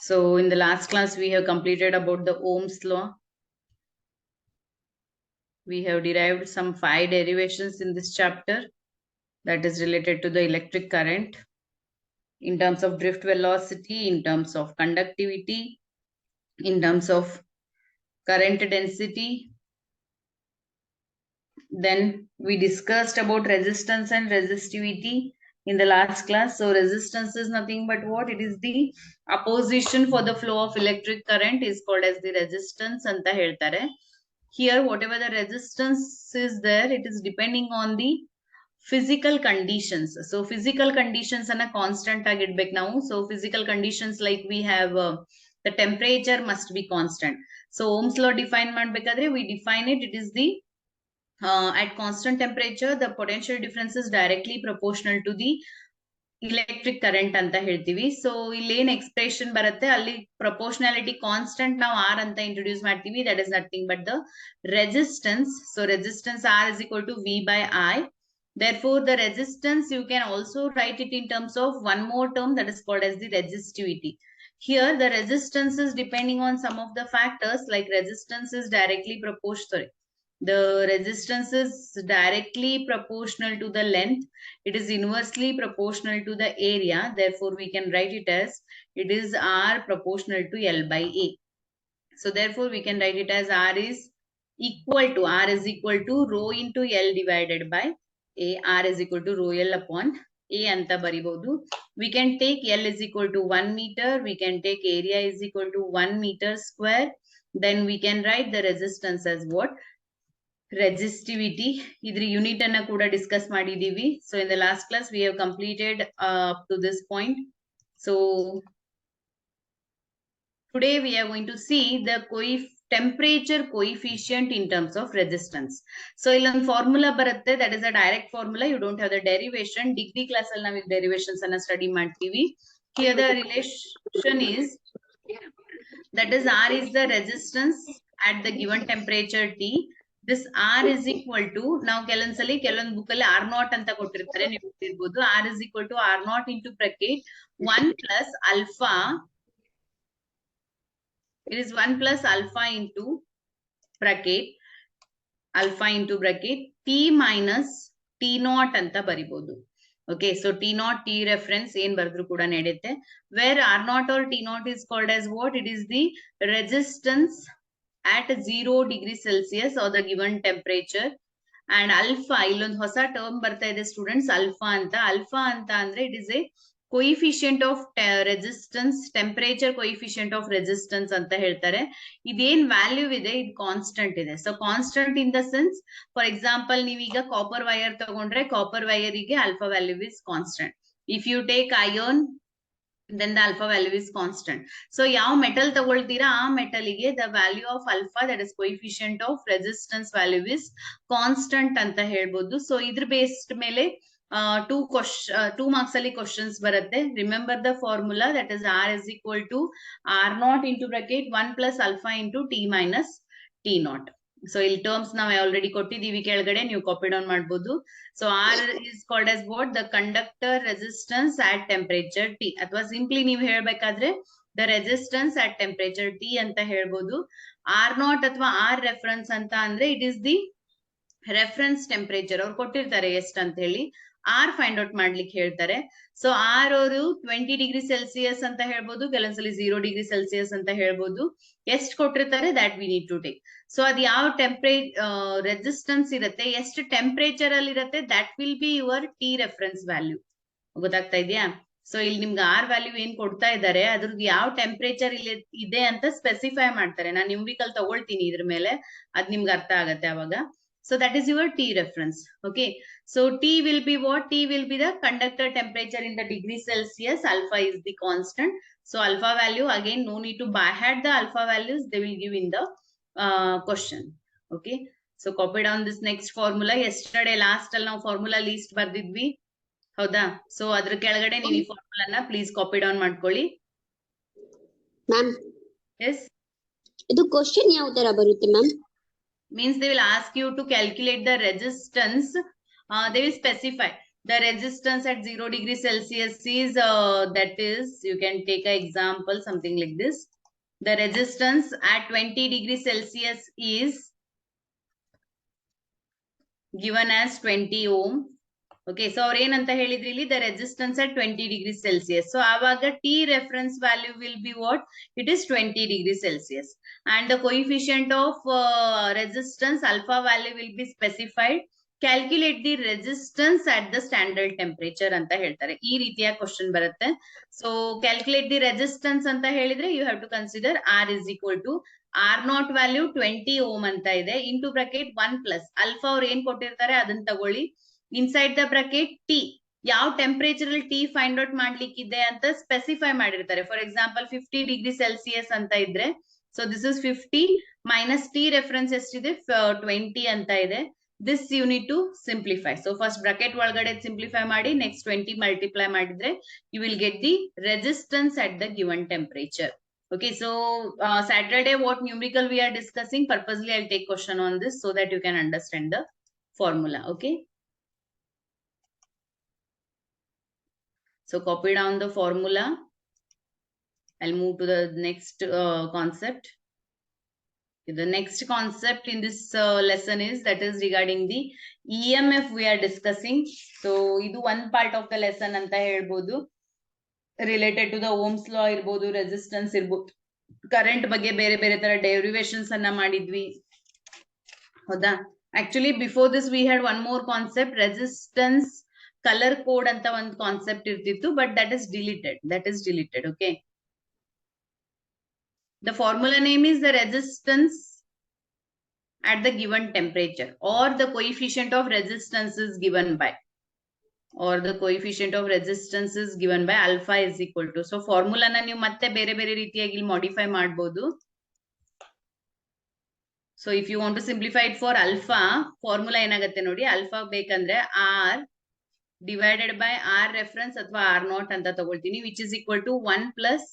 So in the last class, we have completed about the Ohm's law. We have derived some 5 derivations in this chapter that is related to the electric current in terms of drift velocity, in terms of conductivity, in terms of current density. Then we discussed about resistance and resistivity in the last class. So resistance is nothing but what? It is the opposition for the flow of electric current is called as the resistance anta ಹೇಳ್ತಾರೆ. Here whatever the resistance is there, it is depending on the physical conditions. So physical conditions anna constant agidbek now. So physical conditions like we have the temperature must be constant. So Ohm's law define madbekadre we define it, it is the at constant temperature the potential difference is directly proportional to the electric current anta ಹೇಳ್ತೀವಿ. So ಇಲ್ಲಿ ಏನ್ expression ಬರುತ್ತೆ ಅಲ್ಲಿ proportionality constant ನಾವು R ಅಂತ introduce ಮಾಡ್ತೀವಿ. That is nothing but the resistance. So resistance R is equal to V by I. Therefore the resistance you can also write it in terms of one more term that is called as the resistivity. Here the resistance is depending on some of the factors like resistance is directly proportional. The resistance is directly proportional to the length. It is inversely proportional to the area. Therefore, we can write it as it is R proportional to L by A. So therefore, we can write it as R is equal to rho into L divided by A. R is equal to rho L upon A anta baribodu. We can take L is equal to 1 meter. We can take area is equal to 1 meter square. Then we can write the resistance as what? Resistivity. Idri unit anna kuda discuss ಮಾಡಿದೀವಿ. So in the last class we have completed up to this point. So today we are going to see the temperature coefficient in terms of resistance. So illon formula barutte, that is a direct formula. You don't have the derivation. Degree class alli navu derivations anna study ಮಾಡ್ತೀವಿ. Here the relation is that is R is the resistance at the given temperature T. This R is equal to, now ಕೆಲವೊಂದ್ಸಲಿ ಕೆಲವೊಂದು book ಅಲ್ಲಿ R naught ಅಂತ ಕೊಟ್ಟಿರ್ತಾರೆ, ನೀವು ಗೊತ್ತಿರಬಹುದು. R is equal to R naught into bracket 1 plus alpha. It is 1 plus alpha into bracket T minus T naught ಅಂತ ಬರಿಬಹುದು. Okay, so T naught, T reference ಏನ್ ಬರೆದ್ರು ಕೂಡ ನಡೆಯುತ್ತೆ. Where R naught or T naught is called as what? It is the resistance at 0 degree Celsius or the given temperature. And alpha, illond hosa term barta ide students, alpha anta andre it is a coefficient of resistance, temperature coefficient of resistance anta ಹೇಳ್ತಾರೆ. ಇದೇನ್ value ಇದೆ ಇದು constant ಇದೆ. So constant in the sense, for example ನೀವೀಗ copper wire ತಗೊಂಡ್ರೆ copper ವೈರಿಗೆ alpha value is constant. If you take iron then the alpha value is constant. So ಯಾವ metal ತಗೊಳ್ತೀರಾ ಆ ಮೆಟಲ್ಗೆ the value of alpha, that is coefficient of resistance value is constant ಅಂತ ಹೇಳ್ಬೋದು. So ಇದ್ರ based ಮೇಲೆ 2 marks ಅಲ್ಲಿ questions ಬರುತ್ತೆ. Remember the formula, that is R is equal to R naught into bracket 1 plus alpha into T minus T naught. So ಇಲ್ಲಿ terms ನಾವು already ಕೊಟ್ಟಿದ್ದೀವಿ ಕೆಳಗಡೆ, ನೀವು ಕಾಪಿ ಡೌನ್ ಮಾಡಬಹುದು. So R is called as what? The conductor resistance at temperature T. ಅಥವಾ simply ನೀವು ಹೇಳಬೇಕಾದ್ರೆ the resistance at temperature T ಅಂತ ಹೇಳ್ಬೋದು. R naught ಅಥವಾ R reference ಅಂತ ಅಂದ್ರೆ it is the reference temperature. ಅವ್ರು ಕೊಟ್ಟಿರ್ತಾರೆ ಎಷ್ಟು ಅಂತ ಹೇಳಿ, R find out ಮಾಡ್ಲಿಕ್ಕೆ ಹೇಳ್ತಾರೆ. ಸೊ R ಅವರು 20 ಡಿಗ್ರಿ ಸೆಲ್ಸಿಯಸ್ ಅಂತ ಹೇಳ್ಬೋದು, ಕೆಲವೊಂದ್ಸಲಿ 0 ಡಿಗ್ರಿ ಸೆಲ್ಸಿಯಸ್ ಅಂತ ಹೇಳ್ಬೋದು. ಎಷ್ಟು ಕೊಟ್ಟಿರ್ತಾರೆ that we need to take. So ಅದು ಯಾವ ರೆಸಿಸ್ಟೆನ್ಸ್ ಇರುತ್ತೆ, ಎಷ್ಟು ಟೆಂಪರೇಚರ್ ಅಲ್ಲಿ ಇರುತ್ತೆ, that will be your T reference value. ಗೊತ್ತಾಗ್ತಾ ಇದೆಯಾ? ಸೊ ಇಲ್ಲಿ ನಿಮ್ಗೆ R ವ್ಯಾಲ್ಯೂ ಏನ್ ಕೊಡ್ತಾ ಇದ್ದಾರೆ ಅದ್ರದ್ದು ಯಾವ ಟೆಂಪರೇಚರ್ ಇಲ್ಲಿ ಇದೆ ಅಂತ ಸ್ಪೆಸಿಫೈ ಮಾಡ್ತಾರೆ. ನಾನು ನ್ಯೂಮಿಕಲ್ ತಗೊಳ್ತೀನಿ ಇದ್ರ ಮೇಲೆ, ಅದ್ ನಿಮ್ಗೆ ಅರ್ಥ ಆಗತ್ತೆ ಅವಾಗ. So that is your T reference. Okay. So T will be what? T will be the conductor temperature in the degree Celsius. Alpha is the constant. So alpha value, again, no need to by head the alpha values. They will give in the question. Okay. So copy down this next formula. Yesterday last all now formula list ಬರ್ದಿದ್ವಿ ಹೌದಾ? So ಅದ್ರ ಕೆಳಗಡೆ ನೀವು ಈ ಫಾರ್ಮುಲಾನ please copy down ಮಾಡ್ಕೊಳ್ಳಿ. Ma'am, S, ಇದು question ಯಾವ ತರ ಬರುತ್ತೆ ma'am? Means they will ask you to calculate the resistance. They will specify The resistance at 0 degree Celsius is, that is, you can take an example, something like this. The resistance at 20 degree Celsius is given as 20 ohm. Okay, so ಅವ್ರು ಏನಂತ ಹೇಳಿದ್ರಿ ಇಲ್ಲಿ, the resistance at 20 degree Celsius. So ಆವಾಗ T reference value will be what? It is 20 degree Celsius. And the coefficient of resistance alpha value will be specified. Calculate the resistance at the standard temperature ಅಂತ ಹೇಳ್ತಾರೆ. ಈ ರೀತಿಯ question ಬರುತ್ತೆ. So calculate the resistance ಅಂತ ಹೇಳಿದ್ರೆ you have to consider R is equal to R naught value 20 ohm ಅಂತ ಇದೆ, into bracket 1 plus alpha ಅವ್ರು ಏನ್ ಕೊಟ್ಟಿರ್ತಾರೆ ಅದನ್ನ ತಗೊಳ್ಳಿ. ಇನ್ಸೈಡ್ ದ ಬ್ರಾಕೆಟ್ ಟಿ, ಯಾವ ಟೆಂಪರೇಚರ್ ಅಲ್ಲಿ ಟಿ ಫೈಂಡ್ ಔಟ್ ಮಾಡ್ಲಿಕ್ಕಿದೆ ಅಂತ ಸ್ಪೆಸಿಫೈ ಮಾಡಿರ್ತಾರೆ. ಫಾರ್ ಎಕ್ಸಾಂಪಲ್ 50 ಡಿಗ್ರಿ ಸೆಲ್ಸಿಯಸ್ ಅಂತ ಇದ್ರೆ, so this is 50 minus T reference ಎಷ್ಟಿದೆ 20 ಅಂತ ಇದೆ. This you need to simplify. So first bracket ಒಳಗಡೆ ಸಿಂಪ್ಲಿಫೈ ಮಾಡಿ, ನೆಕ್ಸ್ಟ್ 20 ಮಲ್ಟಿಪ್ಲೈ ಮಾಡಿದ್ರೆ you will get the resistance at the given temperature. Okay, so Saturday what numerical we are discussing, purposely I'll take question on this so that you can understand the formula. Okay, so copy down the formula. I'll move to the next concept. The next concept in this lesson is, that is regarding the EMF we are discussing. So idu one part of the lesson anta helbodu, related to the Ohm's law irbodu, resistance irbodu, current ಬಗ್ಗೆ ಬೇರೆ ಬೇರೆ ತರ derivations ಅನ್ನ ಮಾಡಿದ್ವಿ ಹೌದಾ. Actually before this we had one more concept, resistance color code ಅಂತ ಒಂದು concept ಇರ್ತಿತ್ತು, but that is deleted. Okay, the formula name is the resistance at the given temperature, or the coefficient of resistance is given by, or the coefficient of resistance is given by alpha is equal to. So formula na ನೀವು ಮತ್ತೆ ಬೇರೆ ಬೇರೆ ರೀತಿಯಾಗಿ ಇಲ್ಲಿ modify ಮಾಡಬಹುದು. So if you want to simplify it for alpha, formula ಏನಾಗುತ್ತೆ ನೋಡಿ, alpha ಬೇಕಂದ್ರೆ R divided by R reference ಅಥವಾ R naught ಅಂತ ತಗೊಳ್ತೀನಿ, which is equal to 1 plus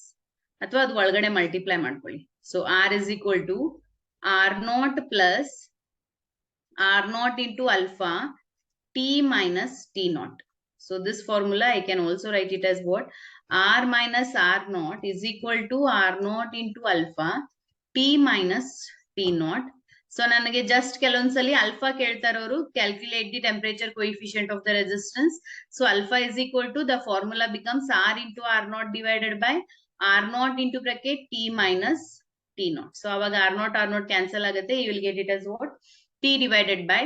ಅಥವಾ ಅದು ಒಳಗಡೆ ಮಲ್ಟಿಪ್ಲೈ ಮಾಡ್ಕೊಳ್ಳಿ. So R is equal to R naught plus R naught into alpha T minus T naught. So this formula I can also write it as what? R minus R naught is equal to R naught into alpha T minus T naught. So ನನಗೆ just ಕೆಲವೊಂದ್ಸಲಿ alpha ಕೇಳ್ತಾರೋರು, calculate the temperature coefficient of the resistance. So alpha is equal to, the formula becomes R into R naught divided by R naught into bracket T minus T naught. So ಅವಾಗ R naught cancel ಆಗುತ್ತೆ, you will get it as what? T divided by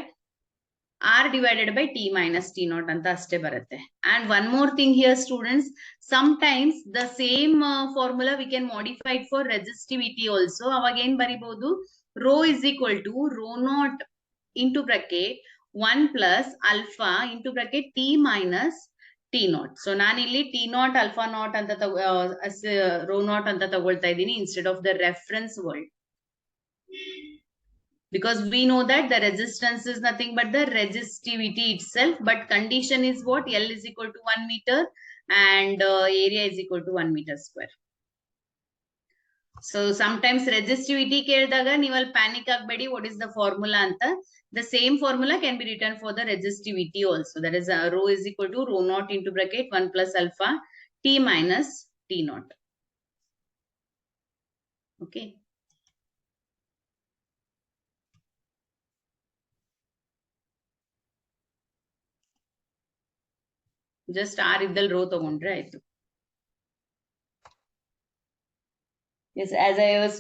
R divided by T minus T naught ಅಂತ ಅಷ್ಟೇ ಬರುತ್ತೆ. And one more thing here students, sometimes the same formula we can modify it for resistivity also. ಅವಾಗ ಏನ್ ಬರಿಬಹುದು, rho is equal to rho naught into bracket 1 plus alpha into bracket T minus T naught. So ನಾನು ಇಲ್ಲಿ T naught alpha naught ಅಂತ rho naught ಅಂತ ತಗೊಳ್ತಾ ಇದ್ದೀನಿ instead of the reference word, because we know that the resistance is nothing but the resistivity itself, but condition is what? L is equal to 1 meter and area is equal to 1 meter square. So sometimes resistivity ಕೇಳಿದಾಗ ನೀವಲ್ಲಿ panic ಆಗಬೇಡಿ, what is the formula ಅಂತ. The same formula can be written for the resistivity also, that is rho is equal to rho naught into bracket 1 plus alpha T minus T naught. Okay, just R ಇದ್ದಲ್ rho ತಗೊಂಡ್ರೆ ಆಯ್ತು. Yes, as I was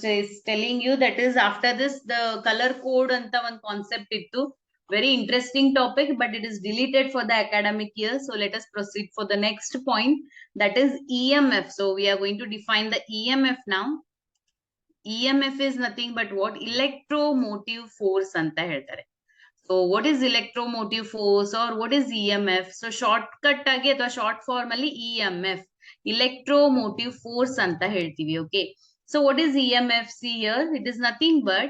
telling you, that is after this the color code anta one concept ittu, very interesting topic, but it is deleted for the academic year. So let us proceed for the next point, that is EMF. So we are going to define the EMF now. EMF is nothing but what? Electromotive force anta ಹೇಳ್ತಾರೆ. So what is electromotive force or what is EMF? So shortcut agi ಅಥವಾ short form ಅಲ್ಲಿ EMF, electromotive force anta ಹೇಳ್ತೀವಿ. Okay, so what is EMF? See here, it is nothing but,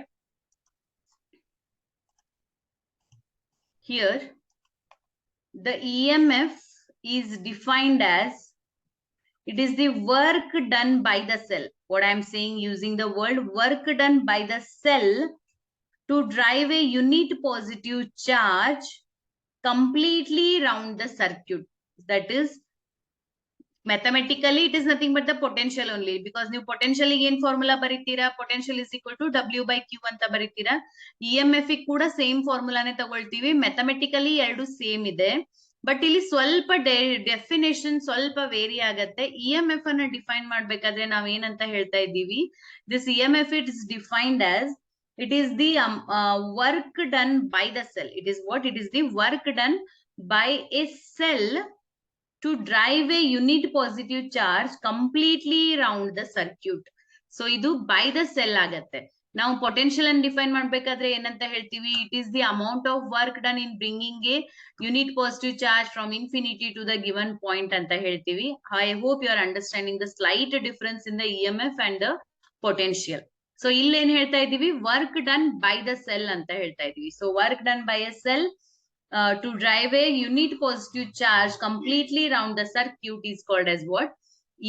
here the EMF is defined as, it is the work done by the cell. What I am saying, using the word work done by the cell to drive a unit positive charge completely round the circuit. That is, mathematically it is nothing but the potential only, because ನೀವು potential ಗೆ ಏನ್ formula ಬರೀತೀರಾ, potential is equal to W by Q ಅಂತ ಬರೀತೀರಾ. EMF ಗೆ ಕೂಡ same ಫಾರ್ಮುಲಾನೇ ತಗೊಳ್ತೀವಿ. Mathematically ಎರಡು same ಇದೆ, but ಇಲ್ಲಿ ಸ್ವಲ್ಪ ಡೆಫಿನೇಷನ್ ಸ್ವಲ್ಪ ವೇರಿ ಆಗತ್ತೆ. EMF ಅನ್ನ ಡಿಫೈನ್ ಮಾಡ್ಬೇಕಾದ್ರೆ ನಾವ್ ಏನಂತ ಹೇಳ್ತಾ ಇದ್ದೀವಿ, this EMF is defined as it is the work done by the cell. It is what? It is the work done by a cell to drive a unit positive charge completely around the circuit. So idu by the cell agate. Now potential and define ಮಾಡ್ಬೇಕಾದ್ರೆ ಏನಂತ ಹೇಳ್ತೀವಿ, it is the amount of work done in bringing a unit positive charge from infinity to the given point ಅಂತ ಹೇಳ್ತೀವಿ. I hope you are understanding the slight difference in the EMF and the potential. So ಇಲ್ಲಿ ಏನ್ ಹೇಳ್ತಾ ಇದೀವಿ, work done by the cell ಅಂತ ಹೇಳ್ತಾ ಇದೀವಿ. So work done by a cell to drive a unit positive charge completely around the circuit is called as what?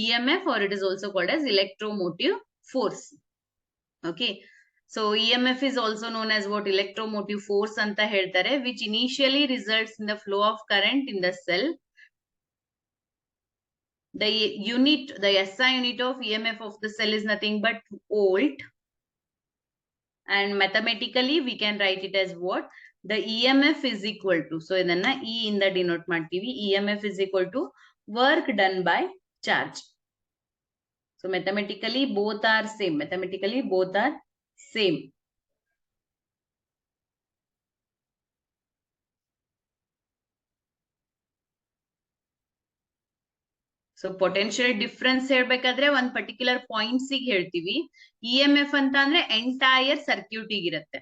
EMF, or it is also called as electromotive force. Okay, so EMF is also known as what? Electromotive force anta heltare, which initially results in the flow of current in the cell. The unit, the SI unit of EMF of the cell is nothing but volt, and mathematically we can write it as what? The EMF is equal to, so idanna E inda denote ಮಾಡ್ತೀವಿ, EMF is equal to work done by charge. So mathematically both are same. Mathematically both are same. So potential difference ಹೇಳ್ಬೇಕಾದ್ರೆ one particular points ಗೆ ಹೇಳ್ತೀವಿ. EMF ಅಂತ ಅಂದ್ರೆ entire circuit ಗೆ ಇರುತ್ತೆ.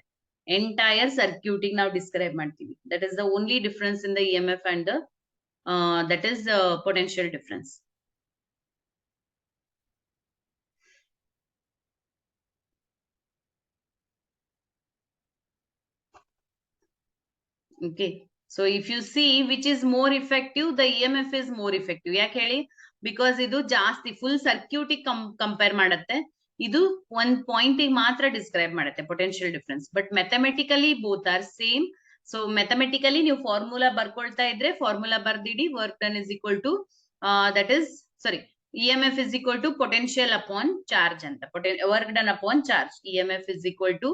Entire circuit ಗೆ ನಾವು describe ಮಾಡ್ತೀವಿ. That is the only difference in the EMF and the that is the potential difference. Okay, so if you see which is more effective, the EMF is more effective. ಯಾಕೆ ಹೇಳಿ, because ಇದು ಜಾಸ್ತಿ full circuit ಗೆ compare ಮಾಡುತ್ತೆ, ಇದು one point ಗೆ ಮಾತ್ರ describe ಮಾಡುತ್ತೆ potential difference. But mathematically both are same. So mathematically ನೀವು ಫಾರ್ಮುಲಾ ಬರ್ಕೊಳ್ತಾ ಇದ್ರೆ formula ಬರ್ದಿಡಿ, work done is equal to that is, sorry, EMF is equal to potential upon charge ಅಂತ, work done upon charge. EMF is equal to,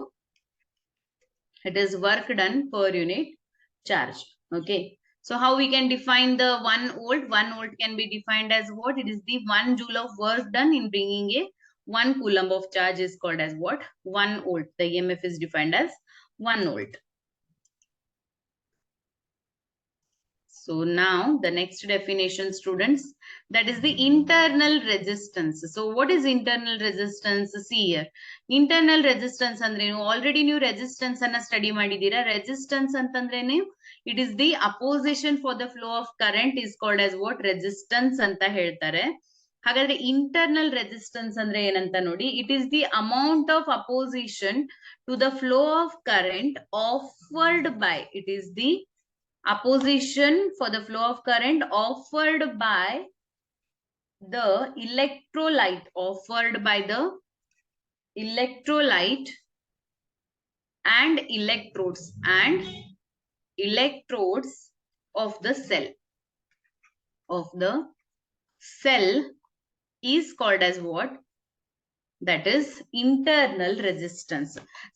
it is work done per unit charge. Okay, so how we can define the 1 volt? 1 volt can be defined as what? It is the 1 joule of work done in bringing a 1 coulomb of charge is called as what? 1 volt. The EMF is defined as 1 volt. So now the next definition, students, that is the internal resistance. So what is internal resistance? See here, internal resistance andre already new resistance anna study madidira. Resistance antandrene, it is the opposition for the flow of current is called as what? Resistance anta ಹೇಳ್ತಾರೆ. ಹಾಗಾದ್ರೆ internal resistance ಅಂದ್ರೆ ಏನಂತ ನೋಡಿ, it is the amount of opposition to the flow of current offered by, it is the opposition for the flow of current offered by the electrolyte, offered by the electrolyte and electrodes of the cell, is called as what? That is internal resistance.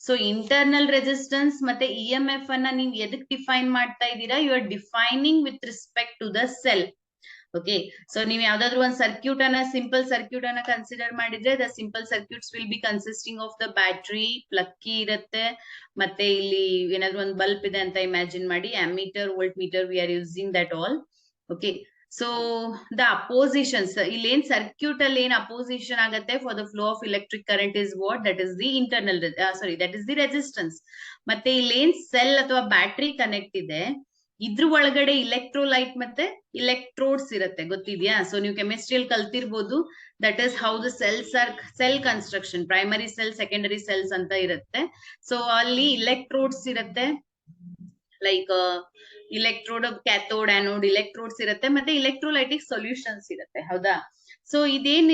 So internal resistance ಮತ್ತೆ EMF ಅನ್ನ ನೀವು ಎದಕ್ಕೆ define ಮಾಡ್ತಾ ಇದ್ದೀರಾ? You are defining with respect to the cell. Okay, so ನೀವು ಯಾವ್ದಾದ್ರು ಒಂದು circuit ಅನ್ನ, ಸಿಂಪಲ್ ಸರ್ಕ್ಯೂಟ್ ಅನ್ನ ಕನ್ಸಿಡರ್ ಮಾಡಿದ್ರೆ, the simple circuits will be consisting of the battery, plug key ಇರುತ್ತೆ, ಮತ್ತೆ ಇಲ್ಲಿ ಏನಾದ್ರು ಒಂದು ಬಲ್ಬ್ ಇದೆ ಅಂತ ಇಮ್ಯಾಜಿನ್ ಮಾಡಿ, ammeter, voltmeter, we are using that all. Okay, so the oppositions, ಇಲ್ಲಿ ಏನ್ ಸರ್ಕ್ಯೂಟ್ ಅಲ್ಲಿ ಏನ್ ಅಪೋಸಿಷನ್ ಆಗತ್ತೆ for the flow of electric current is what? That is the internal, that is the resistance. ಮತ್ತೆ ಇಲ್ಲಿ ಏನ್ ಸೆಲ್ ಅಥವಾ ಬ್ಯಾಟ್ರಿ ಕನೆಕ್ಟ್ ಇದೆ, ಇದ್ರ ಒಳಗಡೆ ಇಲೆಕ್ಟ್ರೋಲೈಟ್ ಮತ್ತೆ ಇಲೆಕ್ಟ್ರೋಡ್ಸ್ ಇರುತ್ತೆ, ಗೊತ್ತಿದ್ಯಾ? ಸೊ ನೀವು ಕೆಮಿಸ್ಟ್ರಿಯಲ್ಲಿ ಕಲ್ತಿರ್ಬೋದು. That is how the cells are, cell construction, primary cell, secondary cells ಅಂತ ಇರುತ್ತೆ. ಸೊ ಅಲ್ಲಿ ಇಲೆಕ್ಟ್ರೋಡ್ಸ್ ಇರುತ್ತೆ, like electrode, cathode, anode, electrodes ಇರುತ್ತೆ, ಮತ್ತೆ ಇಲೆಕ್ಟ್ರೋಲೈಟಿಕ್ ಸೊಲ್ಯೂಷನ್ಸ್ ಇರುತ್ತೆ, ಹೌದಾ? ಸೊ ಇದೇನ್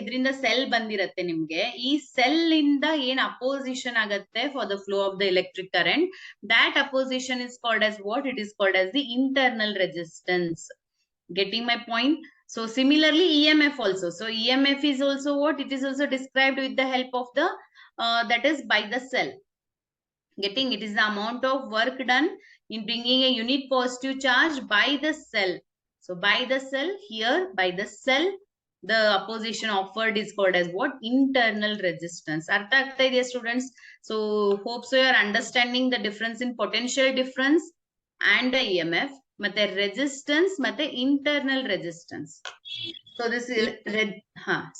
ಇದರಿಂದ ಸೆಲ್ ಬಂದಿರತ್ತೆ ನಿಮ್ಗೆ, ಈ ಸೆಲ್ ಇಂದ ಏನ್ ಅಪೋಸಿಷನ್ ಆಗತ್ತೆ for the flow of the electric current, that opposition is called as what? It is called as the internal resistance. Getting my point? So similarly EMF also. So EMF is also what? It is also described with the help of the that is by the cell. Getting, it is the amount of work done in bringing a unit positive charge by the cell. So by the cell, here by the cell, the opposition offered is called as what? Internal resistance. Artha agta idea students? So hope so you are understanding the difference in potential difference and the EMF, ಮತ್ತೆ resistance ಮತ್ತೆ internal resistance. So this is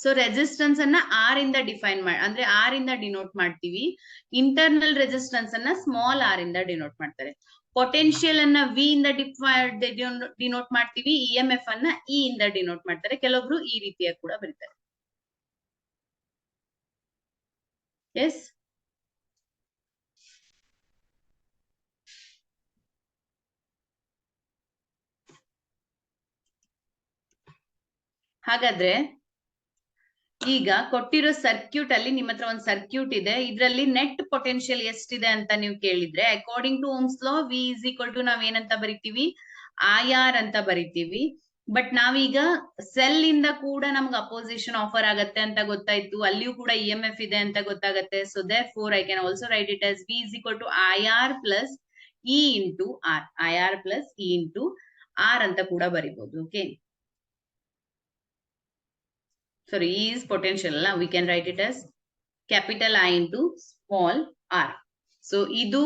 so resistance ಅನ್ನ R ಇಂದ define ಅಂದ್ರೆ R ಇಂದ denote ಮಾಡ್ತೀವಿ, internal resistance ಅನ್ನ small r ಇಂದ denote ಮಾಡ್ತಾರೆ, ಪೊಟೆನ್ಶಿಯಲ್ ಅನ್ನ V ಇಂದ ಡಿನೋಟ್ ಮಾಡ್ತೀವಿ, EMF ಅನ್ನ E ಇಂದ ಡಿನೋಟ್ ಮಾಡ್ತಾರೆ, ಕೆಲವೊಬ್ರು ಈ ರೀತಿಯಾಗಿ ಕೂಡ ಬರೀತಾರೆ. ಎಸ್, ಹಾಗಾದ್ರೆ ಈಗ ಕೊಟ್ಟಿರೋ ಸರ್ಕ್ಯೂಟ್ ಅಲ್ಲಿ ನಿಮ್ಮ ಹತ್ರ ಒಂದು ಸರ್ಕ್ಯೂಟ್ ಇದೆ, ಇದರಲ್ಲಿ ನೆಟ್ ಪೊಟೆನ್ಶಿಯಲ್ ಎಷ್ಟಿದೆ ಅಂತ ನೀವು ಕೇಳಿದ್ರೆ, according to Ohm's law V is equal to ನಾವ್ ಏನಂತ ಬರಿತೀವಿ? IR ಅಂತ ಬರಿತೀವಿ. ಬಟ್ ನಾವೀಗ ಸೆಲ್ ಇಂದ ಕೂಡ ನಮ್ಗೆ ಅಪೋಸಿಷನ್ ಆಫರ್ ಆಗತ್ತೆ ಅಂತ ಗೊತ್ತಾಯ್ತು, ಅಲ್ಲಿಯೂ ಕೂಡ EMF ಇದೆ ಅಂತ ಗೊತ್ತಾಗತ್ತೆ. So therefore I can also write it as V is equal to IR plus E into R. IR plus E into R ಅಂತ ಕೂಡ ಬರಿಬಹುದು. Okay, sorry, E is potential, we can write it as capital I into small r. So idu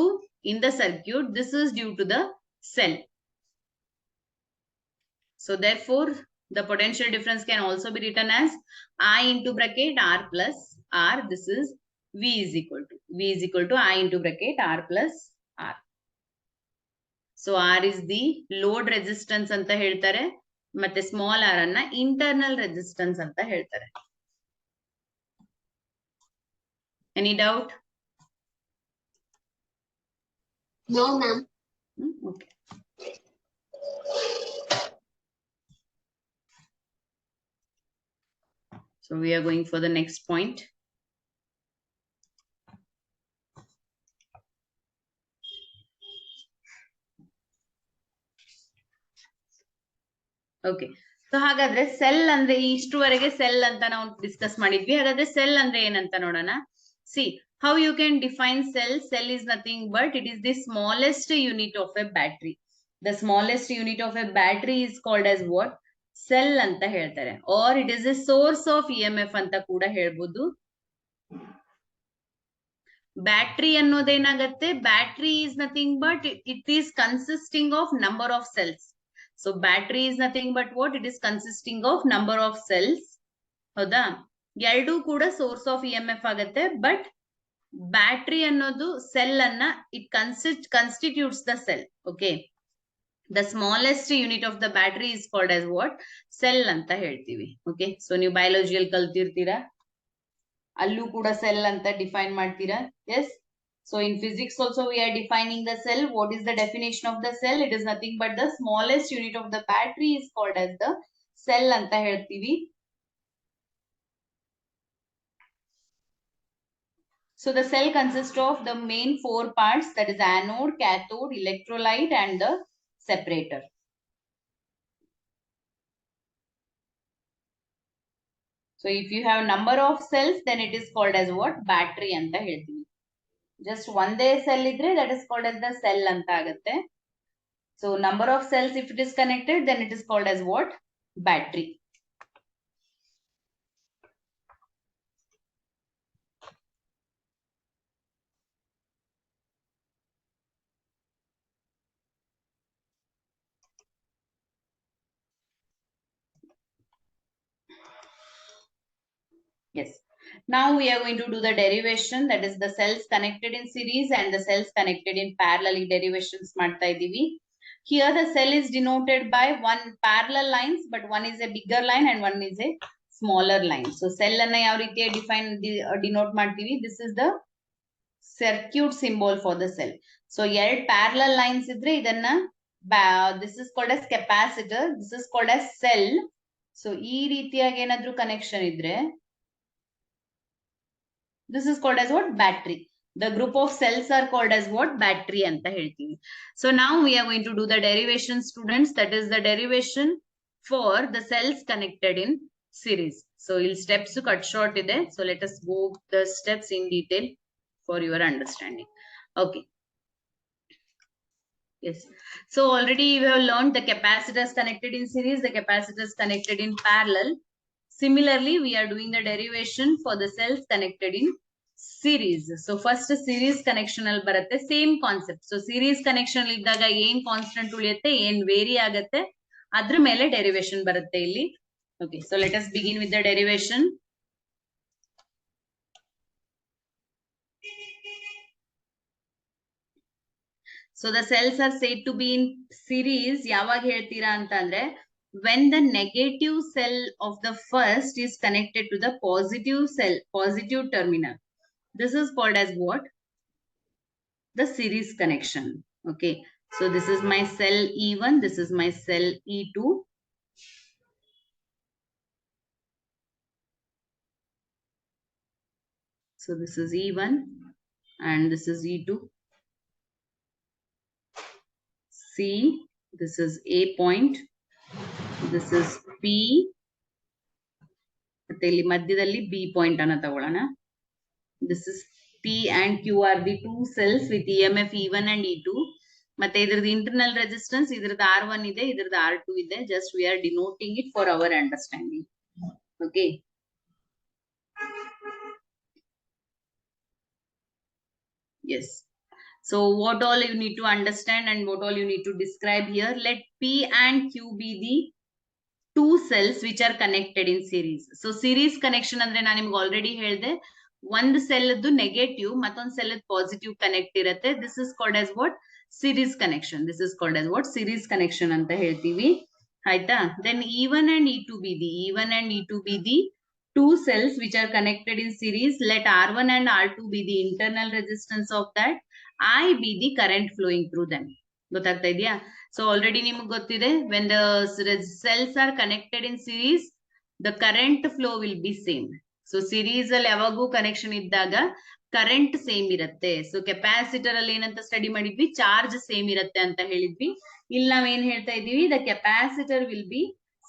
in the circuit, this is due to the cell. So therefore the potential difference can also be written as I into bracket R plus R. This is V is equal to I into bracket R plus R. So R is the load resistance anta ಹೇಳ್ತಾರೆ, ಮತ್ತೆ small r ಅನ್ನ internal resistance ಅಂತ ಹೇಳ್ತಾರೆ. Any doubt? No, ma'am. Okay. So we are going for the next point. Okay. So ಹಾಗಾದ್ರೆ cell ಅಂದ್ರೆ ಇಷ್ಟುವರೆಗೆ cell ಅಂತ ನಾವು discuss ಮಾಡಿದ್ವಿ. ಹಾಗಾದ್ರೆ ಸೆಲ್ ಅಂದ್ರೆ ಏನಂತ ನೋಡೋಣ. C how you can define cell. Cell is nothing but it is the smallest unit of a battery. The smallest unit of a battery is called as what? Cell ಅಂತ ಹೇಳ್ತಾರೆ. Or it is a source of EMF ಅಂತ ಕೂಡ ಹೇಳ್ಬೋದು. Battery ಅನ್ನೋದೇನಾಗತ್ತೆ, battery is nothing but it is consisting of number of cells. So battery is nothing but what? It is consisting of number of cells. ಹೌದಾ, ಎರಡೂ ಕೂಡ source of EMF ಆಗತ್ತೆ. But battery ಅನ್ನೋದು cell ಅನ್ನ it constitutes the cell. Okay, the smallest unit of the battery is called as what? Cell ಅಂತ ಹೇಳ್ತೀವಿ. Okay, so ನೀವು ಬಯಾಲಜಿಯಲ್ಲಿ ಕಲ್ತಿರ್ತೀರಾ, ಅಲ್ಲೂ ಕೂಡ ಸೆಲ್ ಅಂತ ಡಿಫೈನ್ ಮಾಡ್ತೀರಾ. Yes, so in physics also we are defining the cell. What is the definition of the cell? It is nothing but the smallest unit of the battery is called as the cell ಅಂತ ಹೇಳ್ತೀವಿ. So the cell consists of the main four parts, that is anode, cathode, electrolyte and the separator. So if you have number of cells, then it is called as what? Battery anta ಹೇಳ್ತೀವಿ. Just ಒಂದೇ cell ಇದ್ರೆ that is called as the cell ಅಂತ ಆಗುತ್ತೆ. So number of cells if it is connected, then it is called as what? Battery. Yes. Now we are going to do the derivation, that is the cells connected in series and the cells connected in parallel. Derivations ಮಾಡ್ತಾ ಇದೀವಿ. Here the cell is denoted by one parallel lines, but one is a bigger line and one is a smaller line. So cell ಅನ್ನ ಯಾವ ರೀತಿ denote ಮಾಡ್ತೀವಿ? This is the circuit symbol for the cell. So ಎರಡು parallel lines ಇದ್ರೆ ಇದನ್ನ this is called as capacitor, this is called as cell. So ಈ ರೀತಿಯಾಗಿ ಏನಾದ್ರೂ ಕನೆಕ್ಷನ್ ಇದ್ರೆ this is called as what battery. The group of cells are called as what? Battery ಅಂತ ಹೇಳ್ತೀವಿ. So now we are going to do the derivation, students. That is the derivation for the cells connected in series. So il steps cut short ide. So let us go the steps in detail for your understanding. Okay. Yes. So already we have learned the capacitors connected in series, the capacitors connected in parallel. Similarly, we are doing the derivation for the cells connected in series. So first series connection al baratte, same concept. So series connection iddaga ಏನ್ constant ಉಳಿಯುತ್ತೆ, ಏನ್ very ಆಗುತ್ತೆ, ಅದ್ರ ಮೇಲೆ derivation ಬರುತ್ತೆ ಇಲ್ಲಿ. Okay, so let us begin with the derivation. So the cells are said to be in series. ಯಾವಾಗ ಹೇಳ್ತೀರಾ ಅಂತ ಅಂದ್ರೆ, when the negative cell of the first is connected to the positive cell, positive terminal. This is called as what? The series connection. Okay, so this is my cell E1, this is my cell E2. So this is E1 and this is E2. C, this is A point, this is P, ಮತ್ತೆ ಇಲ್ಲಿ ಮಧ್ಯದಲ್ಲಿ B point ಅನ್ನ ತಗೊಳ್ಳೋಣ. This is P and Q are the two cells with EMF E1 and E2. ಮತ್ತೆ ಇದ್ರದ್ದು internal resistance, ಇದ್ರದ್ದು R1 ಇದೆ, ಇದ್ರದ್ದು R2 ಇದೆ. Just we are denoting it for our understanding. Okay. Yes. So what all you need to understand and what all you need to describe here. Let P and Q be the two cells which are connected in series. So series connection ಅಂದ್ರೆ ನಾನು ನಿಮ್ಗೆ already ಹೇಳಿದೆ, ಒಂದು cell negative ಮತ್ತೊಂದು cell positive connect ಇರುತ್ತೆ. This is called as what? Series connection. This is called as what? Series connection ಅಂತ ಹೇಳ್ತೀವಿ. ಆಯ್ತಾ? Then E1 and E2 be the E1 and E2 be the two cells which are connected in series. Let R1 and R2 be the internal resistance of that. I be the current flowing through them. ಗೊತ್ತಾಗ್ತಾ ಇದೆಯಾ? So already ನಿಮ್ಗೆ ಗೊತ್ತಿದೆ, when the cells are connected in series, the current flow will be same. So series ಅಲ್ಲಿ ಯಾವಾಗೂ connection ಇದ್ದಾಗ current same ಇರುತ್ತೆ. So capacitor ಅಲ್ಲಿ ಏನಂತ ಸ್ಟಡಿ ಮಾಡಿದ್ವಿ? ಚಾರ್ಜ್ ಸೇಮ್ ಇರುತ್ತೆ ಅಂತ ಹೇಳಿದ್ವಿ. ಇಲ್ಲಿ ನಾವ್ ಏನ್ ಹೇಳ್ತಾ ಇದೀವಿ? The capacitor will be